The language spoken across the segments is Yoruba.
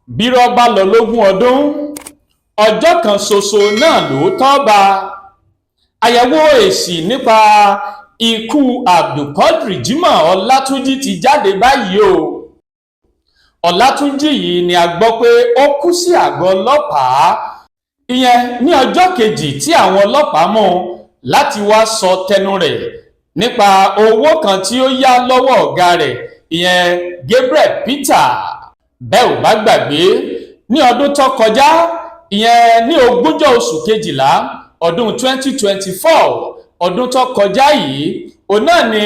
bírọ́ bá lọ lógún ọdún ọjọ́ kan ṣoṣo náà lóòótọ́ bá. àyẹ̀wò èsì nípa ikú Abdulquadri Jimoh Ọlátúnjí ti jáde báyìí o. Ọlátúnjí yìí ni a gbọ́ pé ó kú sí àgọ́ ọlọ́pàá ìyẹn ní ọjọ́ kejì tí àwọn ọlọ́pàá mú láti wá sọ tẹnu rẹ̀ nípa owó kan tí ó yá lọ́wọ́ ọ̀gá rẹ̀ ìyẹn Gabriel Peter. bẹ́ẹ̀ ò bá gbàgbé ní ọdún tó kọjá ìyẹn ní 20 oṣù kejìlá ọdún 2024 ọdún tó kọjá yìí òun náà ni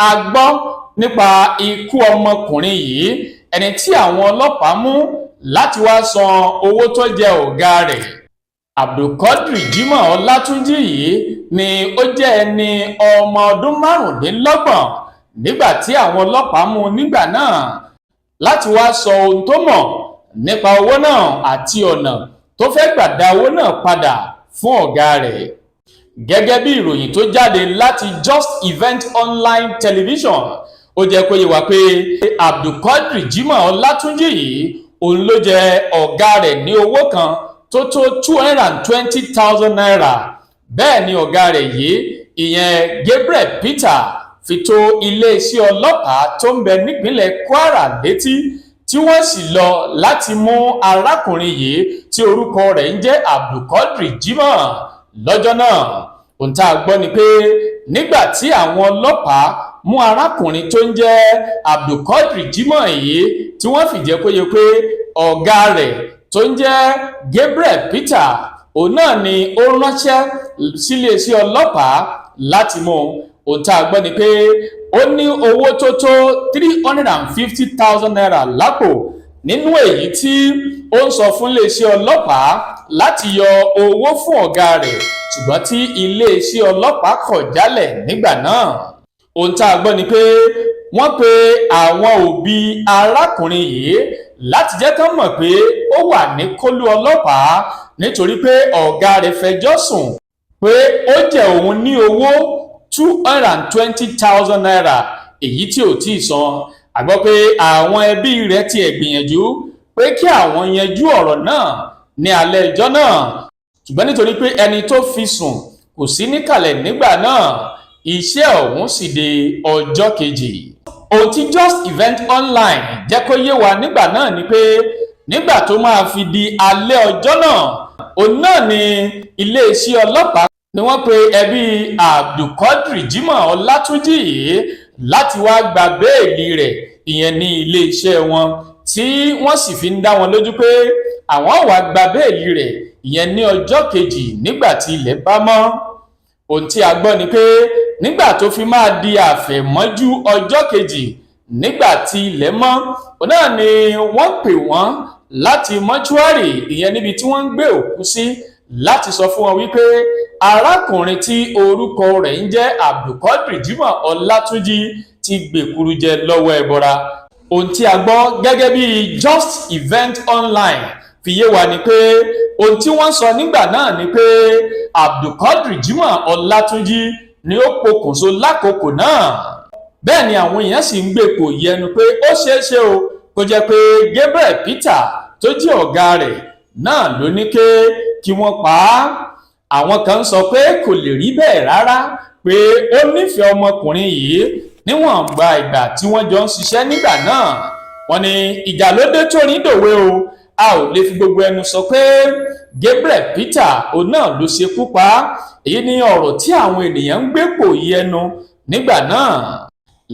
a gbọ́ nípa ikú ọmọkùnrin yìí ẹni tí àwọn ọlọ́pàá mú láti wá san owó tó jẹ ọ̀gá rẹ̀. Abdulquadri Jimoh Ọlátúnjí yìí ni ó jẹ́ ẹni ọmọ ọdún 25 nígbà tí àwọn ọlọ́pàá mú nígbà náà láti wá sọ ohun tó mọ̀ nípa owó náà àti ọ̀nà tó fẹ́ gbà dá owó náà padà fún ọ̀gá rẹ̀. gẹ́gẹ́ bí ìròyìn tó jáde láti Just Event Online Television ó jẹ́ kó yé wa pé Abdulquadri Jimoh Ọlátúnjí yìí òun ló jẹ ọ̀gá rẹ̀ ní owó kan tó tó 220,000 naira. bẹ́ẹ̀ ni ọ̀gá rẹ̀ yìí ìyẹn Gabriel Peter fi tó iléeṣẹ́ ọlọ́pàá tó ń bẹ nípínlẹ̀ Kwara létí tí wọ́n sì lọ láti mú arákùnrin yìí tí orúkọ rẹ̀ ń jẹ́ Abdulquadri Jimoh. lọ́jọ́ náà ohun tá a gbọ́ ni pé nígbà tí àwọn ọlọ́pàá mú arákùnrin tó ń jẹ́ Abdulquadri Jimoh yìí tí wọ́n fìjẹ́ kó yé pé ọ̀gá rẹ̀ tó ń jẹ́ Gabriel Peter òun náà ni ó ránṣẹ́ síléeṣẹ́ ọlọ́pàá láti mú. ohun tá a gbọ́ ni pé ó ní owó tó tó 350,000 naira lápò nínú èyí tí ó ń sọ fún iléeṣẹ́ ọlọ́pàá láti yọ owó fún ọ̀gá rẹ̀ ṣùgbọ́n tí iléeṣẹ́ ọlọ́pàá kọ̀ jálẹ̀ nígbà náà. ohun tá a gbọ́ ni pé wọ́n pe àwọn òbí arákùnrin yìí láti jẹ́ kán mọ̀ pé ó wà ní kólú ọlọ́pàá nítorí pé ọ̀gá rẹ̀ fẹjọ́ sùn pé ó jẹ òun ní owó 220,000 naira èyí tí ò tí ì san. a gbọ́ pé àwọn ẹbí rẹ̀ tiẹ̀ gbìyànjú pé kí àwọn yanjú ọ̀rọ̀ náà ní alẹ́ ọjọ́ náà ṣùgbọ́n nítorí pé ẹni tó fi sùn kò sí níkàlẹ̀ nígbà náà iṣẹ́ ọ̀hún sì di ọjọ́ kejì. ohun tí Just Event Online jẹ́ kó yé wa nígbà náà ni pé nígbà tó máa fi di alẹ́ ọjọ́ náà òun náà ni iléeṣẹ́ ọlọ́pàá ni wọ́n pe ẹbí Abdulquadri Jimoh Ọlátúnjí yìí láti wá gba béèlì rẹ̀ ìyẹn ní iléeṣẹ́ wọn tí wọ́n sì fi ń dá wọn lójú pé àwọn wá gba béèlì rẹ̀ ìyẹn ní ọjọ́ kejì nígbà tí ilẹ̀ bá mọ́. ohun tí a gbọ́ ni pé nígbà tó fi máa di àfẹ̀mọ́jú ọjọ́ kejì nígbà tí ilẹ̀ mọ́ òun náà ni wọ́n pè wọ́n láti mọ́ṣúárì ìyẹn níbi tí wọ́n ń gbé òkú sí láti sọ fún wọn wípé arákùnrin tí orúkọ rẹ̀ ń jẹ́ Abdulquadri Jimoh Ọlátúnjí ti gbèkúrú jẹ lọ́wọ́ ẹbọra. ohun tí a gbọ́ gẹ́gẹ́ bí Just Event Online fi yé wa ni pé ohun tí wọ́n sọ nígbà náà ni pé Abdulquadri Jimoh Ọlátúnjí ni ó pokùnso lákòókò náà. bẹ́ẹ̀ ni àwọn èèyàn sì ń gbèpò yẹnu pé ó ṣeéṣe o kó jẹ́ pé Gabriel Peter tó jẹ́ ọ̀gá rẹ̀ náà ló ní kí wọ́n pa á. àwọn kan sọ pé kò lè rí bẹ́ẹ̀ rárá pé ó nífẹ̀ẹ́ ọmọkùnrin yìí níwọ̀nba ìgbà tí wọ́n jọ ń ṣiṣẹ́ nígbà náà. wọ́n ní ìjà ló dé torin dòwe o a ò lè fi gbogbo ẹnu sọ pé Gabriel Peter òun náà ló ṣekú pa á. èyí ni ọ̀rọ̀ tí àwọn ènìyàn ń gbépò yẹnu nígbà náà.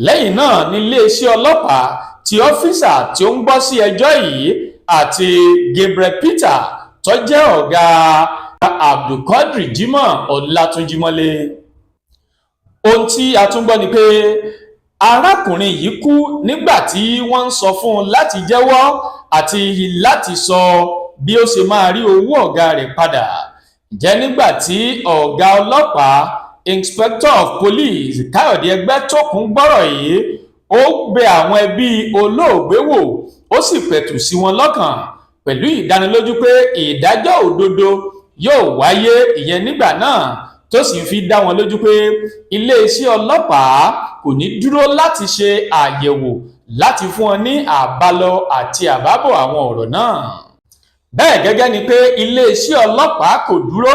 lẹ́yìn náà ní iléeṣẹ́ ọlọ́pàá tí ọ́fíìsà tí ó ń gbọ́ sí ẹjọ́ yìí àti Gabriel Peter tó jẹ́ ọ̀gá Abdulquadri Jimoh Ọlátúnjí mọ́lé. ohun tí a tún gbọ́ ni pé arákùnrin yìí kú nígbà tí wọ́n ń sọ fún un láti jẹ́wọ́ àti láti sọ bí ó ṣe máa rí owó ọ̀gá rẹ̀ padà. jẹ́ nígbà tí ọ̀gá ọlọ́pàá Inspector of Police Káyọ̀dé Ẹgbẹ́tókun gbọ́rọ̀ yìí ó bẹ àwọn ẹbí olóògbé wò ó sì pẹ̀tù sí wọn lọ́kàn pẹ̀lú ìdánilójú pé ìdájọ́ òdodo yóò wáyé ìyẹn nígbà náà tó sì fi dá wọn lójú pé iléeṣẹ́ ọlọ́pàá kò ní dúró láti ṣe àyẹ̀wò láti fún wọn ní àbálọ àti àbábọ̀ àwọn ọ̀rọ̀ náà. Bẹ́ẹ̀ gẹ́gẹ́ ni pé iléeṣẹ́ ọlọ́pàá kò dúró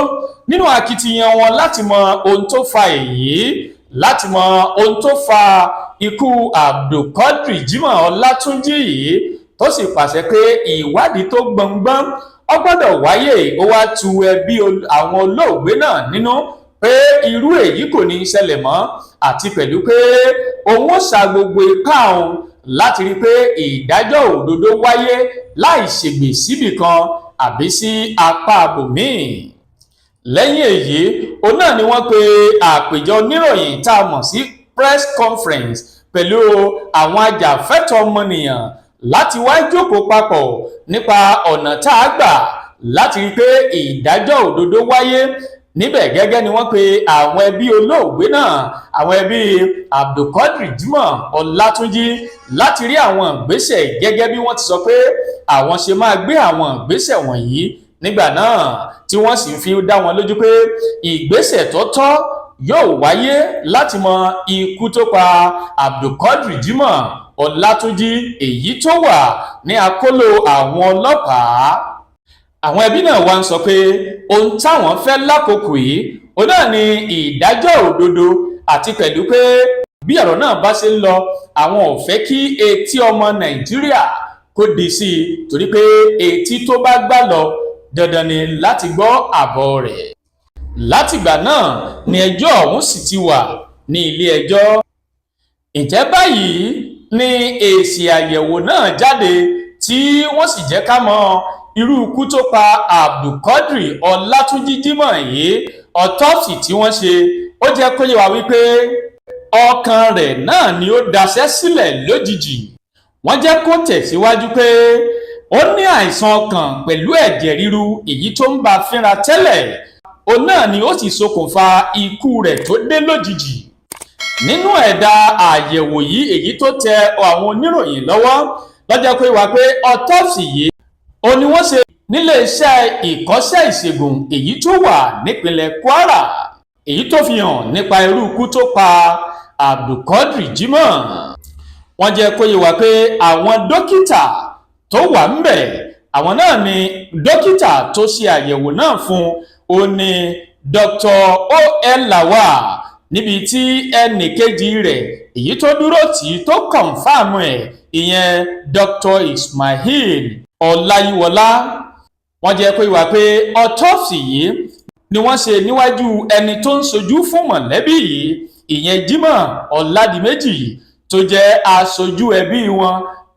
nínú akitiyan wọn láti mọ ohun tó fa èyí, láti mọ ohun tó fa ikú Abdulquadri Jimoh Ọlátúnjí yìí, tó sì pàṣẹ pé ìwádìí tó gbọngbọ́n ó gbọ́dọ̀ wáyé. Ó wá tu ẹbí àwọn olóògbé náà nínú pé irú èyí kò ní ṣẹlẹ̀ mọ́, àti pẹ̀lú pé òun ó sa gbogbo ipá òun láti rí pé ìdájọ́ òdodo wáyé láì ṣègbè síbì kan àbí sí apá abòmíì. Lẹ́yìn èyí, òun náà ni wọ́n pe àpèjọ oníròyìn tá a mọ̀ sí press conference pẹ̀lú àwọn ajàfẹ́tọ̀ọ́ ọmọnìyàn láti wá jókòó papọ̀ nípa ọ̀nà tá a gbà láti rí pé ìdájọ́ òdodo wáyé. Níbẹ̀ gẹ́gẹ́ ni wọ́n pe àwọn ẹbí olóògbé náà, àwọn ẹbí Abdulquadri Jimoh Ọlátúnjí, láti rí àwọn ìgbésẹ̀ gẹ́gẹ́ bí wọ́n ti sọ pé àwọn ṣe máa gbé àwọn ìgbésẹ̀ wọ̀nyí nígbà náà, tí wọ́n sì fi dá wọn lójú pé ìgbésẹ̀ tó tọ́ yóò wáyé láti mọ ikú tó pa Abdulquadri Jimoh Ọlátúnjí, èyí tó wà ní akóló àwọn ọlọ́pàá. Àwọn ẹbí náà wá ń sọ pé ohun táwọn fẹ́ lákòókò yìí òun náà ni ìdájọ́ òdodo, àti pẹ̀lú pé bí ọ̀rọ̀ náà bá ṣe ń lọ, àwọn ò fẹ́ kí etí ọmọ Nàìjíríà kó di sí i, torí pé etí tó bá gbà lọ dandan ni láti gbọ́ àbọ̀ rẹ̀. Látìgbà náà ni ẹjọ́ ọ̀hún sì ti wà ní ilé ẹjọ́. Ǹjẹ́ báyìí ni èsì àyẹ̀wò náà jáde tí wọ́n sì jẹ́ ká mọ̀ irú ikú tó pa Abdulquadri Ọlátúnjí Jimoh yìí. Autopsy tí wọ́n ṣe ó jẹ́ kó yé wa wípé ọkàn rẹ̀ náà ni ó daṣẹ́ sílẹ̀ lójijì. Wọ́n jẹ́ kó tẹ̀síwájú pé ó ní àìsàn ọkàn pẹ̀lú ẹ̀jẹ̀ ríru èyí tó ń bá fínra tẹ́lẹ̀. Òun náà ni ó sì ṣokùnfà ikú rẹ̀ tó dé lójijì. Nínú ẹ̀dà àyẹ̀wò yìí èyí tó tẹ àwọn oníròyìn lọ́wọ́ lọ́jọ́ pé wá pé autopsy yìí ó ní wọ́n ṣe nílé iṣẹ́ ìkọ́ṣẹ́ ìṣègùn èyí tó wà nípínlẹ̀ Kwara, èyí tó fi hàn nípa irú ikú tó pa Abdulquadri Jimoh. Wọ́n jẹ́ kó yé wa pé àwọn dókítà tó wà ńbẹ̀, àwọn náà ni dókítà tó ṣe àyẹ̀wò náà fún ó ní Dr. O.L. Lawal, níbi tí ẹnì kejì rẹ̀ èyí tó dúró tì í tó kọ̀ǹfàmù ẹ̀, ìyẹn Dr. Ismail Ọláyíwọlá. Wọ́n jẹ́ kó yé wa pé autopsy yìí ni wọ́n ṣe níwájú ẹni tó ń ṣojú fún mọ̀lẹ́bí yìí, ìyẹn Jimoh Ọládìméjì, tó jẹ́ aṣojú ẹbí wọn,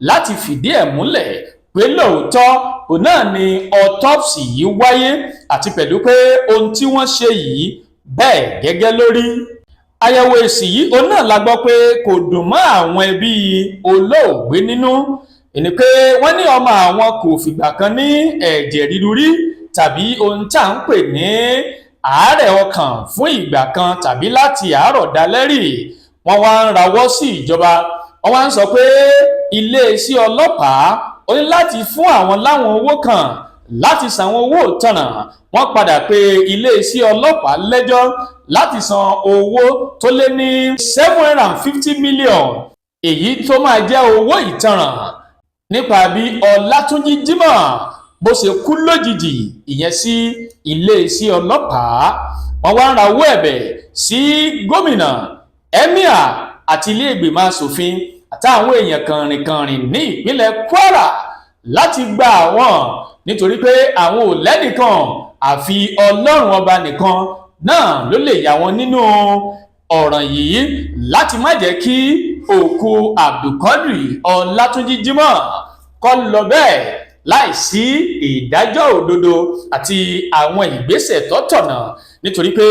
láti fìdí ẹ̀ múlẹ̀ pé lóòótọ́ òun náà ni autopsy yìí wáyé, àti pẹ̀lú pé ohun tí wọ́n ṣe yìí bẹ́ẹ̀ gẹ́gẹ́ lórí. Àyẹ̀wò èsì yìí òun náà la gbọ́ pé kò dùn mọ́ àwọn ẹbí olóògbé nínú, ẹni pé wọ́n ní ọmọ àwọn kò fìgbà kan ní ẹ̀jẹ̀ ríru rí tàbí ohun tá à ń pè ní àárẹ̀ ọkàn fún ìgbà kan tàbí láti àárọ̀ dalẹ́ rí. Wọ́n wá ń rawọ́ sí ìjọba, wọ́n wá ń sọ pé iléeṣẹ́ ọlọ́pàá ó ní láti fún àwọn láwọn owó kan láti san owó ìtanràn. Wọ́n padà pé iléeṣẹ́ ọlọ́pàá lẹ́jọ́ láti san owó tó lé ní 750 million, èyí tó máa jẹ́ owó ìtanràn nípa bí Ọlátúnjí Jimoh bó ṣe kú lójijì, ìyẹn sí iléeṣẹ́ ọlọ́pàá. Wọ́n wá ń rawọ́ ẹ̀bẹ̀ sí gómìnà, emir àti ilé ìgbìmọ̀ asòfin àtàwọn èèyàn kànrìnkànrìn ní ìpínlẹ̀ Kwara láti gba àwọn, nítorí pé àwọn ò lẹ́nìkan àfi Ọlọ́run ọba nìkan náà ló lè yà wọ́n nínú ọ̀ràn yìí, láti má jẹ́ kí òkú Abdulquadri Ọlátúnjí Jimoh kó lọ bẹ́ẹ̀ láìsí ìdájọ́ òdodo àti àwọn ìgbésẹ̀ tó tọ̀nà. Nítorí pé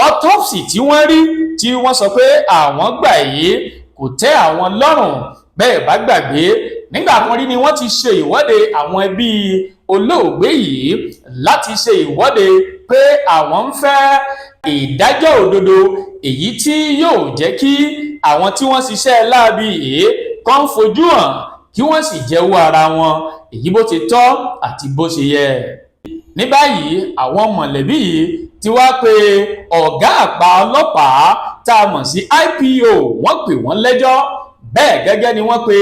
autopsy tí wọ́n rí tí wọ́n sọ pé àwọn gbà yìí kò tẹ́ àwọn lọ́rùn. Bẹ́ẹ̀ bá gbàgbé, nígbà kan rí ni wọ́n ti ṣe ìwọ́de àwọn ẹbí olóògbé yìí láti ṣe ìwọ́de pé àwọn ń fẹ́ ìdájọ́ òdodo, èyí tí yóò jẹ́ kí àwọn tí wọ́n ṣiṣẹ́ láabi yìí kàn fojú hàn, kí wọ́n sì jẹ́wọ́ ara wọn èyí bó ti tọ́ àti bó ṣe yẹ. Ní báyìí àwọn mọ̀lẹ́bí yìí ti wá pé ọ̀gá àgbà ọlọ́pàá tá a mọ̀ sí IPO, wọ́n pè wọ́n lẹ́jọ́. bẹ́ẹ̀ gẹ́gẹ́ ni wọ́n pe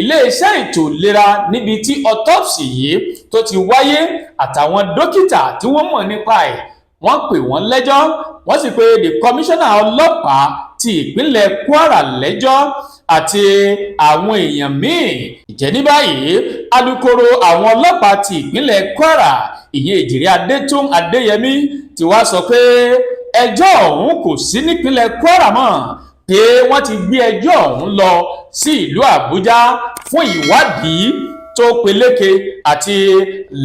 iléeṣẹ́ ètò ìlera níbi tí autopsy yìí tó ti wáyé àtàwọn dókítà tí wọ́n mọ̀ nípa ẹ̀ wọ́n pè wọ́n lẹ́jọ́ wọ́n sì pe the commissioner ọlọ́pàá ti ìpínlẹ̀ Kwara lẹ́jọ́ àti àwọn èèyàn míì. Ìjẹ́ ní báyìí alukoro àwọn ọlọ́pàá ti ìpínlẹ̀ Kwara ìyẹn Èjìrè Adétún Adéyẹmí ti wá sọ pé ẹjọ́ ọ̀hún kò sí nípínlẹ̀ Kwara mọ́ pé wọ́n ti gbé ẹjọ́ ọ̀hún lọ sí ìlú Àbújá fún ìwádìí tó peléke àti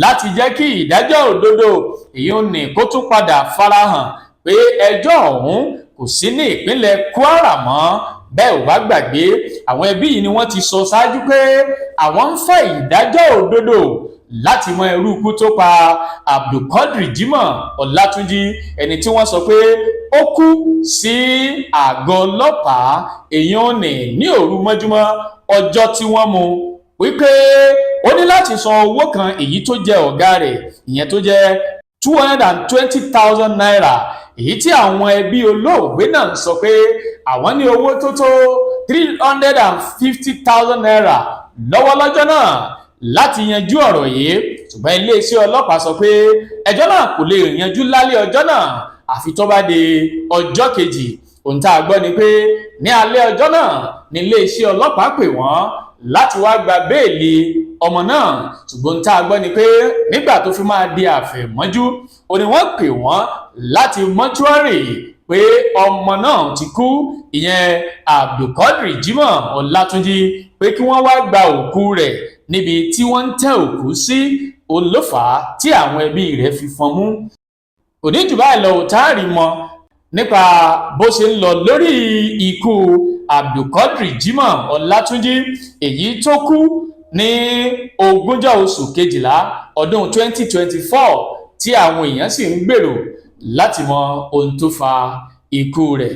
láti jẹ́ kí ìdájọ́ òdodo èyí ò ní kó tún padà farahàn pé ẹjọ́ ọ̀hún kò sí ní ìpínlẹ̀ Kwara mọ́. Bẹ́ẹ̀ ò bá gbàgbé àwọn ẹbí yìí ni wọ́n ti sọ ṣáájú pé àwọn ń fẹ́ ìdájọ́ òdodo láti mọ irú ikú tó pa Abdulkadir Jimoh Ọlátúnjí ẹni tí wọ́n sọ pé ó kú sí àgọ́ ọlọ́pàá èyí ò ní òru mọ́júmọ́ ọjọ́ tí wọ́n mú wípé ó ní láti san owó kan èyí tó jẹ́ ọ̀gá rẹ̀ ìyẹn tó jẹ́ 220,000 naira èyí tí àwọn ẹbí olóògbé náà sọ pé àwọn ní owó tó tó 350,000 naira lọ́wọ́ lọ́jọ́ náà láti yanjú ọ̀rọ̀ yìí ṣùgbọ́n iléeṣẹ́ ọlọ́pàá sọ pé ẹjọ́ náà kò lè yanjú lálẹ́ ọjọ́ náà àfi tó bá di ọjọ́ kejì. Ohun tá a gbọ́ ni pé ní alẹ́ ọjọ́ náà ní iléeṣẹ́ ọlọ́pàá pè wọ́n láti wá gba béèlì ọmọ náà ṣùgbọ́n tá a gbọ́ ni pé nígbà tó fi máa di àfẹ̀mọ́jú ó ní wọ́n pè wọ́n láti mọ́túárì pé ọmọ náà ti kú ìyẹn Abdulkadir Jimoh Ọlátúnjí pé kí wọ́n wá gba òkú rẹ̀ níbi tí wọ́n ń tẹ́ òkú sí olófàá tí àwọn ẹbí rẹ̀ fi fọn mú. Òní jù báyìí lọ òtáàrí mọ nípa bó ṣe ń lọ lórí ikú Abdulkadir Jimoh Ọlátúnjí èyí tó kú ní 20 oṣù kejìlá ọdún 2024 tí àwọn èèyàn sì ń gbèrò láti mọ ohun tó fa ikú rẹ̀.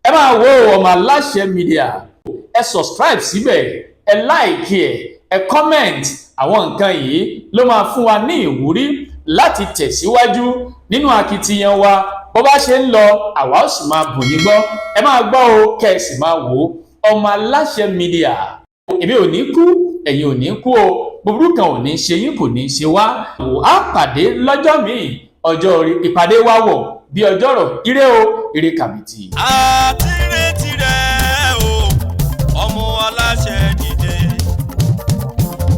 Ẹ máa wo Ọmọ Aláṣẹ Media, ẹ subscribe síbẹ̀, ẹ like ẹ comment. Àwọn nǹkan yìí ló máa fún wa ní ìwúrí láti tẹ̀síwájú nínú akitiyan wa. Bó bá ṣe ń lọ àwa ó sì máa bùn yín gbọ́. Ẹ máa gbọ́ o kẹ́ ẹ sì máa wò ó. Ọmọ Aláṣẹ Media, èmi ò ní kú ẹ̀yin ò ní kú o, búburú kan ò ní ṣe yín kò ní ṣe wá. Á pàdé lọ́jọ́ míì ọjọ́ orí ìpàdé wa wọ̀ bí ọjọ́rọ̀ ire o ire kàbìtì. àtirẹ̀tirẹ̀ o Ọmọ Aláṣẹ dìde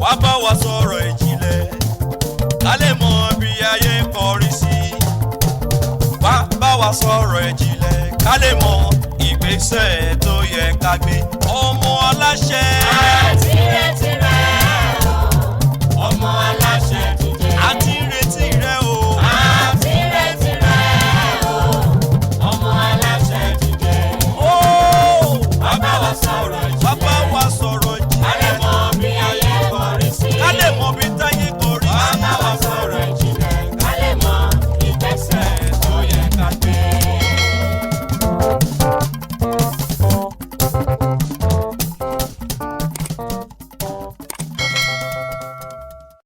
wá bá wa sọ̀rọ̀ ìjìnlẹ̀ ká lè mọ bí ayé ń kọrí sí. Wá bá wa sọ̀rọ̀ ìjìnlẹ̀ ká lè mọ ìgbésẹ̀ tó yẹ ká gbé. Ọmọ Aláṣẹ. àtirẹ̀tirẹ̀ o Ọmọ Aláṣẹ.